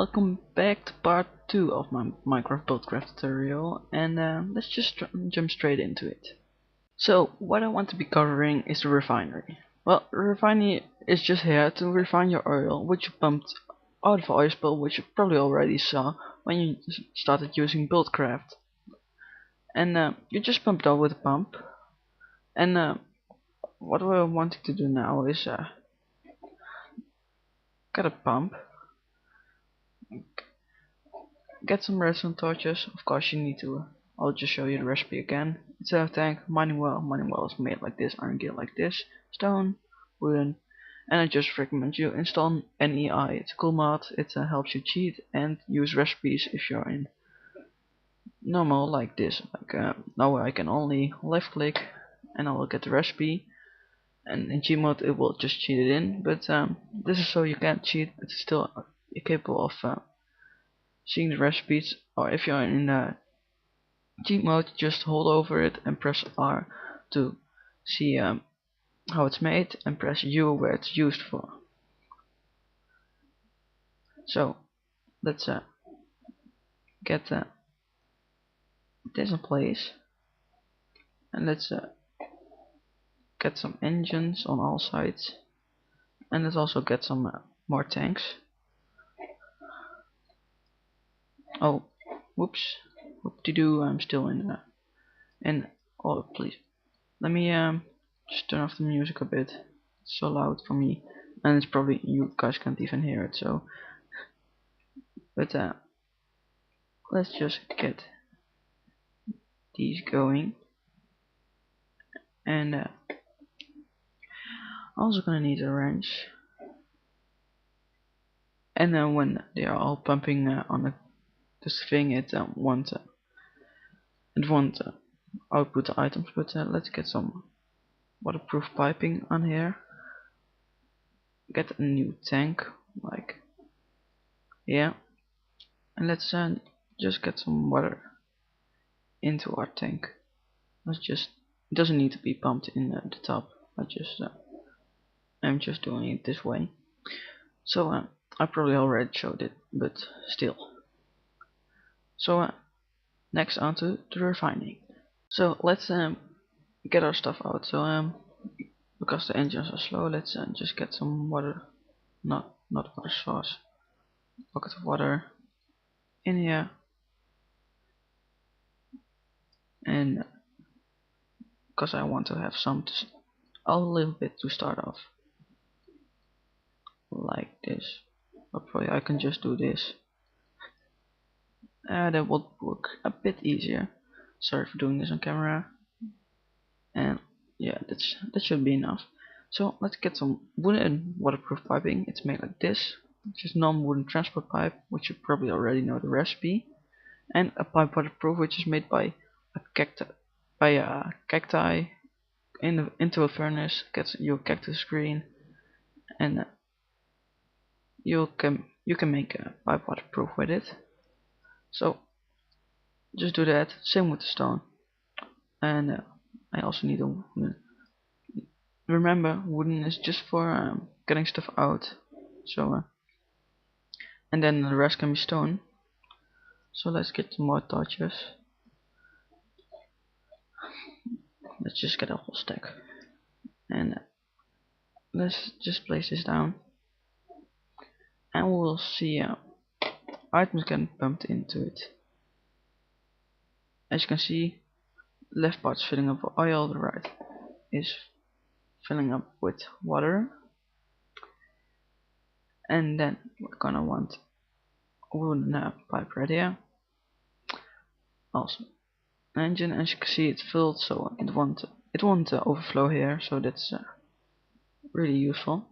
welcome back to part 2 of my Minecraft buildcraft tutorial, and let's just jump straight into it. So what I want to be covering is the refinery. Well, the refinery is just here to refine your oil, which you pumped out of oil spill, which you probably already saw when you started using buildcraft. And you just pump it out with a pump, and what we're wanting to do now is get a pump. Get some redstone torches. Of course you need to. I'll just show you the recipe again. It's a tank, mining well. Mining well is made like this, iron gear like this, stone, wooden, and I just recommend you install NEI. It's a cool mod. It helps you cheat and use recipes if you're in normal like this. Now I can only left click and I will get the recipe. And in G mode it will just cheat it in. But this is so you can't cheat, but still you're capable of seeing the recipes. Or if you're in G mode, just hold over it and press R to see how it's made, and press U where it's used for. So let's get this in place, and let's get some engines on all sides, and let's also get some more tanks. Oh, whoops, whoop-de-doo, I'm still in oh please, let me just turn off the music a bit. It's so loud for me, and it's probably you guys can't even hear it. So, but let's just get these going, and also gonna need a wrench. And then when they are all pumping on this thing, it won't output the items. But let's get some waterproof piping on here. Get a new tank like here, and let's just get some water into our tank. It doesn't need to be pumped in the top. I'm just doing it this way. So I probably already showed it, but still. So next onto the refining. So let's get our stuff out. So because the engines are slow, let's just get some water, not water source, bucket of water in here, and because I want to have a little bit to start off, like this. Or probably I can just do this. That would work a bit easier. Sorry for doing this on camera. And yeah, that should be enough. So let's get some wooden waterproof piping. It's made like this, which is non-wooden transport pipe, which you probably already know the recipe. And a pipe waterproof, which is made by a cacti into a furnace. Gets your cactus green, and you can make a pipe waterproof with it. So just do that. Same with the stone. And I also need a wooden. Remember, wooden is just for getting stuff out. So and then the rest can be stone. So let's get some more torches. Let's just get a whole stack, and let's just place this down, and we'll see items getting pumped into it. As you can see, the left part's filling up with oil, the right is filling up with water. And then we're gonna want a wooden pipe right here. Also engine, as you can see, it's filled, so it won't overflow here, so that's really useful.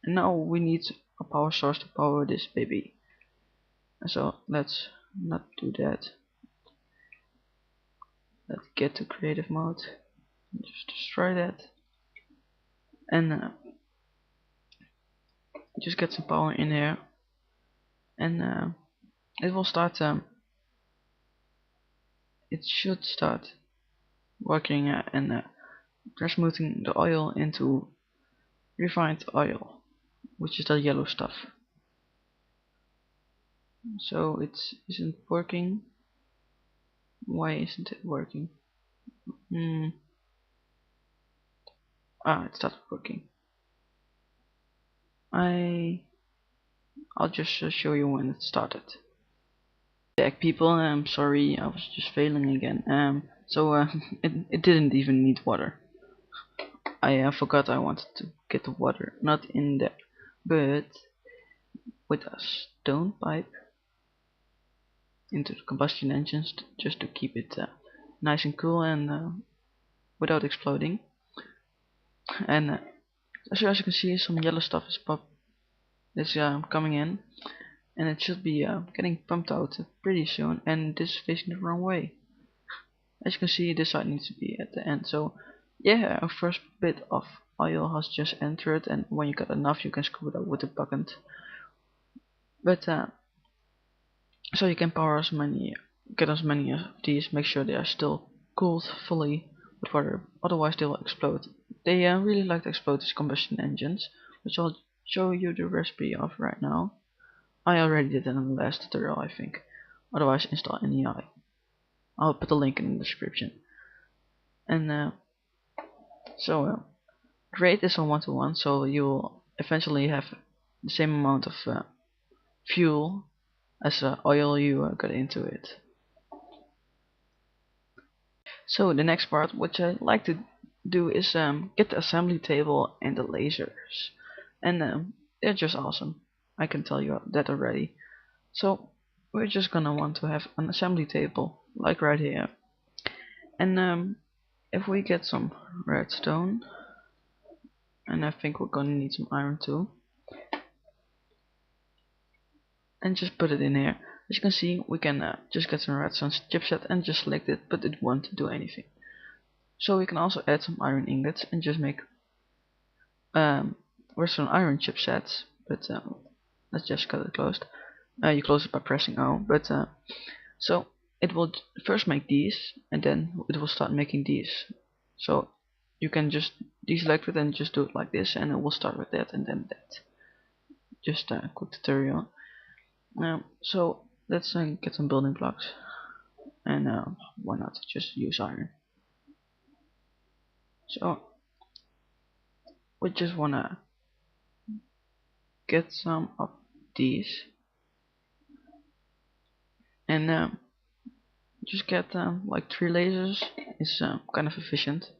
And now we need a power source to power this baby. So let's not do that. Let's get to creative mode. Just destroy that, and just get some power in here, and it will start. It should start working and transmuting the oil into refined oil, which is the yellow stuff. So it isn't working. Why isn't it working? It started working. I'll just show you when it started. Back people, I'm sorry, I was just failing again. It didn't even need water. I forgot I wanted to get the water not in there, but with a stone pipe into the combustion engines just to keep it nice and cool and without exploding. And so as you can see, some yellow stuff is coming in, and it should be getting pumped out pretty soon. And this is facing the wrong way. As you can see, this side needs to be at the end. So yeah, our first bit of oil has just entered, and when you got enough, you can scoop it up with a bucket. But so you can get as many of these. Make sure they are still cooled fully with water, otherwise they will explode. They really like to explode these combustion engines, which I'll show you the recipe of right now. I already did it in the last tutorial, I think. Otherwise, install NEI. I'll put a link in the description. And rate is on 1:1, so you'll eventually have the same amount of fuel as oil you got into it. So the next part, which I like to do, is get the assembly table and the lasers, and they're just awesome. I can tell you that already. So we're just gonna want to have an assembly table, like right here, and if we get some redstone, and I think we're gonna need some iron too, and just put it in here. As you can see, we can just get some redstone chipset and just select it, but it won't do anything. So we can also add some iron ingots and just make redstone iron chipsets, but let's just cut it closed. You close it by pressing O, but so it will first make these, and then it will start making these. So you can just deselect it and just do it like this, and it will start with that and then that. Just a quick tutorial. So let's get some building blocks, and why not just use iron. So we just wanna get some of these, and just get like 3 lasers is kind of efficient.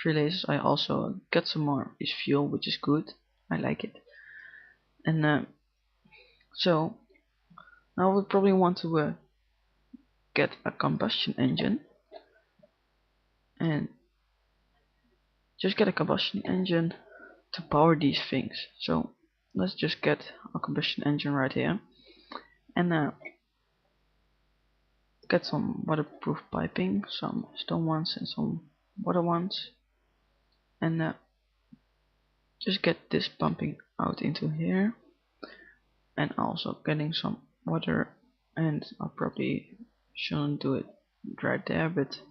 3 lasers. I also got some more is fuel, which is good. I like it. And so now we probably want to get a combustion engine, and just get a combustion engine to power these things. So let's just get a combustion engine right here, and get some waterproof piping, some stone ones and some water ones, and just get this pumping out into here, and also getting some water. And I probably shouldn't do it right there, but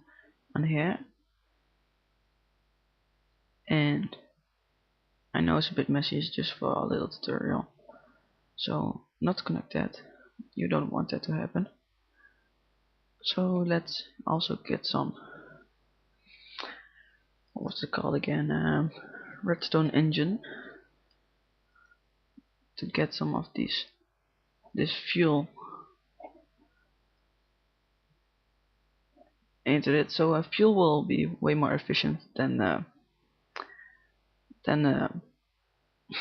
on here. And I know it's a bit messy, it's just for a little tutorial, so not connect that. You don't want that to happen. So let's also get some, what's it called again, redstone engine, to get some of this fuel into it. So fuel will be way more efficient than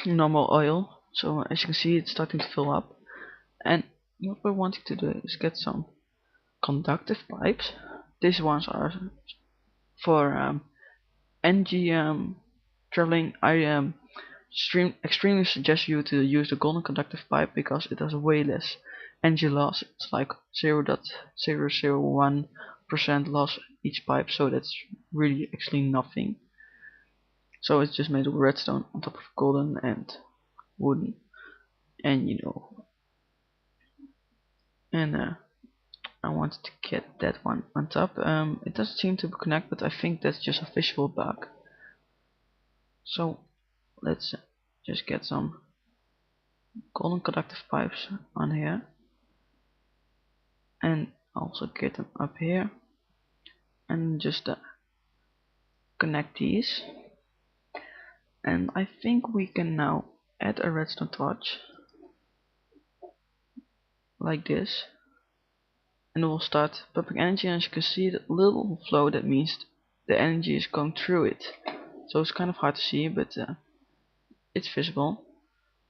normal oil. So as you can see, it's starting to fill up, and what we're wanting to do is get some conductive pipes. These ones are for energy traveling. I extremely suggest you to use the golden conductive pipe because it has way less energy loss. It's like 0.001% loss each pipe, so that's really actually nothing. So it's just made of redstone on top of golden and wooden, and and I wanted to get that one on top. It doesn't seem to connect, but I think that's just a visual bug. So let's just get some golden conductive pipes on here, and also get them up here, and just connect these. And I think we can now add a redstone torch like this, and it will start pumping energy. And as you can see, the little flow, that means the energy is going through it. So it's kind of hard to see, but it's visible.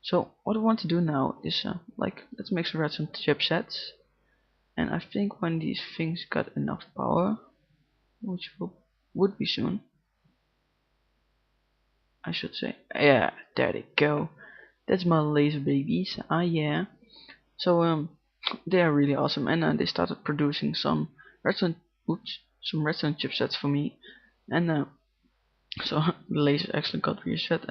So what I want to do now is let's make some redstone chipsets. And I think when these things got enough power, which would be soon, I should say. Yeah, there they go. That's my laser babies. Ah yeah. So they are really awesome, and they started producing some redstone, some redstone chipsets for me, and so the laser actually got reset.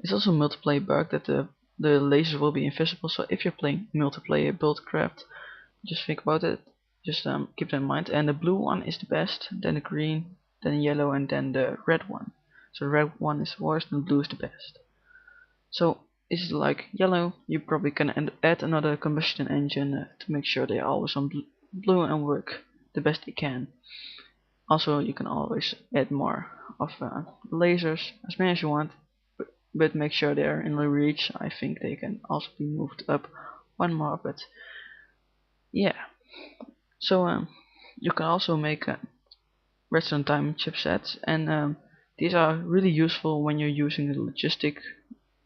It's also a multiplayer bug that the lasers will be invisible. So if you're playing multiplayer buildcraft, just think about it. Just keep that in mind. And the blue one is the best, then the green, then the yellow, and then the red one. So the red one is the worst, and the blue is the best. So it's like yellow, you probably can add another combustion engine to make sure they are always on blue and work the best they can. Also, you can always add more of lasers, as many as you want, but make sure they're in the reach. I think they can also be moved up one more, but yeah. So you can also make redstone diamond chipsets, and these are really useful when you're using the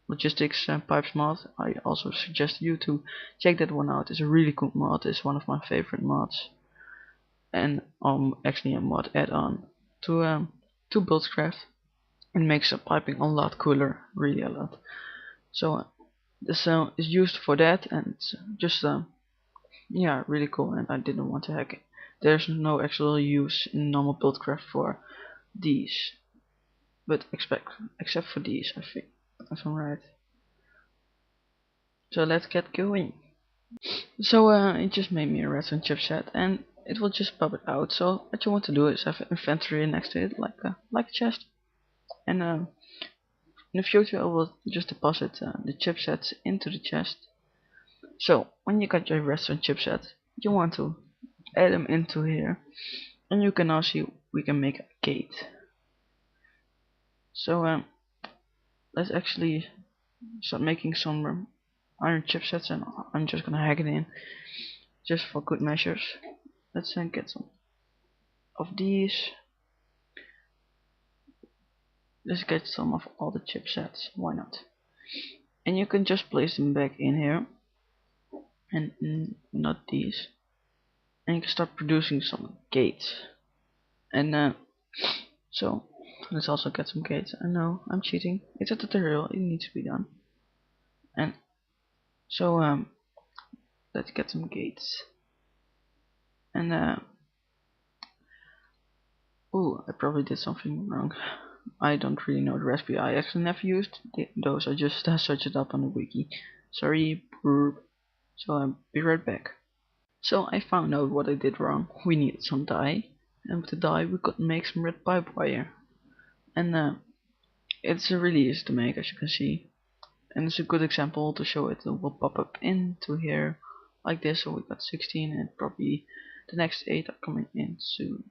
logistics pipes mod. I also suggest you to check that one out. It's a really good mod. It's one of my favorite mods, and actually a mod add-on to buildcraft. It makes piping a lot cooler, really a lot. So this is used for that, and it's just yeah, really cool. And I didn't want to hack it. There's no actual use in normal buildcraft for these, but except for these, I think, if I'm right. So let's get going. So it just made me a redstone chipset, and it will just pop it out. So what you want to do is have an inventory next to it, like a chest. And in the future, I will just deposit the chipsets into the chest. So when you got your redstone chipset, you want to add them into here, and you can now see we can make a gate. So let's actually start making some iron chipsets, and I'm just gonna hack it in just for good measures. Let's get some of these. Let's get some of all the chipsets, why not? And you can just place them back in here, and not these. And you can start producing some gates. And so let's also get some gates. I know I'm cheating. It's a tutorial. It needs to be done. And so let's get some gates. And ooh, I probably did something wrong. I don't really know the recipe. I actually never used those. I just searched it up on the wiki. Sorry, burp. So I'll be right back. So I found out what I did wrong. We needed some dye, and with the dye we could make some red pipe wire. And it's really easy to make, as you can see. And it's a good example to show it. It will pop up into here like this. So we got 16, and probably the next 8 are coming in soon.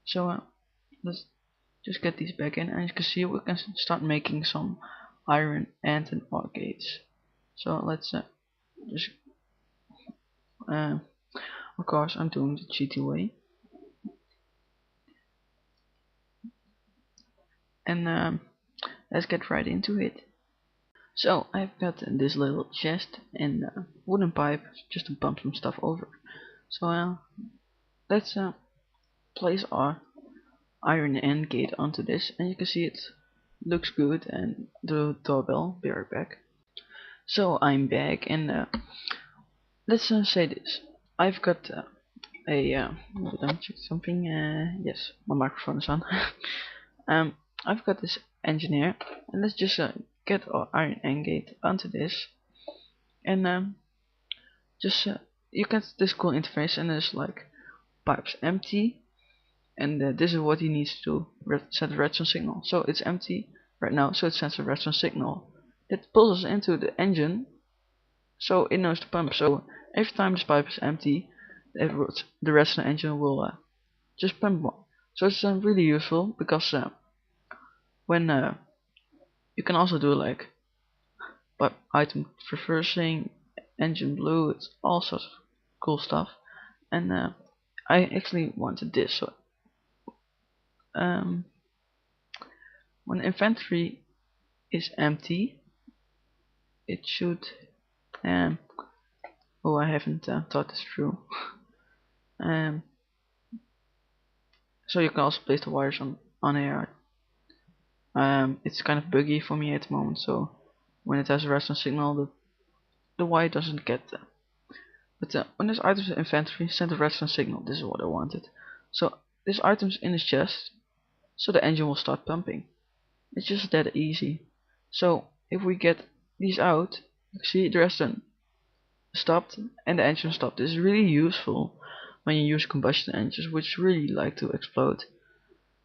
So let's just get these back in, and as you can see we can start making some iron and an ore gates. So let's just of course I'm doing the cheaty way, and let's get right into it. So I've got this little chest and wooden pipe just to bump some stuff over. So let's place our iron end gate onto this, and you can see it looks good. And the doorbell, be right back. So I'm back, and let's say this. I've got let me check something. Yes, my microphone is on. I've got this engineer, and let's just get our iron end gate onto this, and just you get this cool interface, and there's like pipes empty, and this is what he needs to set a redstone signal. So it's empty right now, so it sends a redstone signal. It pulls us into the engine, so it knows to pump. So every time this pipe is empty, the rest of the engine will just pump more. So it's really useful because when you can also do like but item reversing, engine blue, it's all sorts of cool stuff. And I actually wanted this. So when inventory is empty, it should. Oh, I haven't thought this through. So you can also place the wires on here. It's kind of buggy for me at the moment, so when it has a redstone signal, the wire doesn't get there. But when this item's in inventory, send a redstone signal. This is what I wanted. So this item's in his chest, so the engine will start pumping. It's just that easy. So if we get these out, you can see the redstone stopped and the engine stopped. This is really useful when you use combustion engines, which really like to explode.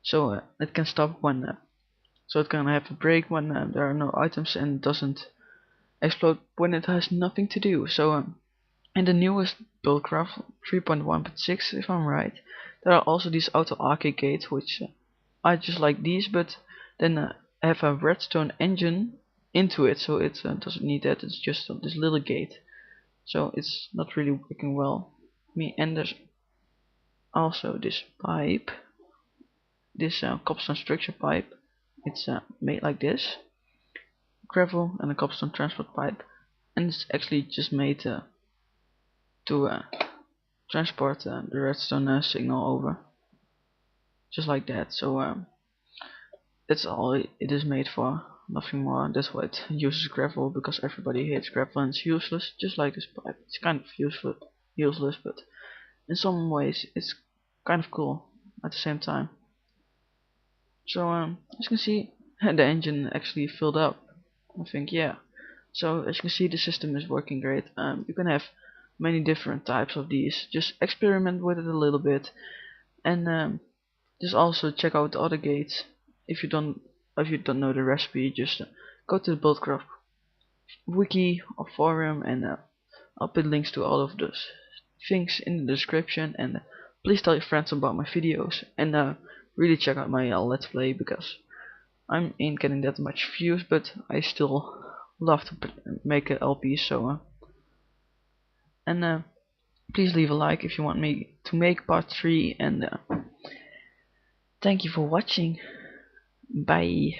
So it can stop when so it can have a break when there are no items, and it doesn't explode when it has nothing to do. So in the newest buildcraft 3.1.6, if I'm right, there are also these auto arcade gates, which I just like these, but then have a redstone engine into it, so it doesn't need that. It's just this little gate, so it's not really working well. And there's also this pipe, this cobblestone structure pipe. It's made like this, gravel and a cobblestone transport pipe, and it's actually just made to transport the redstone signal over, just like that. So that's all it is made for, nothing more. That's why it uses gravel, because everybody hates gravel and it's useless, just like this pipe. It's kind of useless, but in some ways it's kind of cool at the same time. So as you can see, the engine actually filled up, I think. Yeah. So as you can see, the system is working great. You can have many different types of these. Just experiment with it a little bit, and just also check out the other gates. If you don't know the recipe, just go to the buildcraft wiki or forum, and I'll put links to all of those things in the description. And please tell your friends about my videos, and really check out my let's play, because I ain't getting that much views, but I still love to make a LP. So and please leave a like if you want me to make part 3, and thank you for watching. Bye.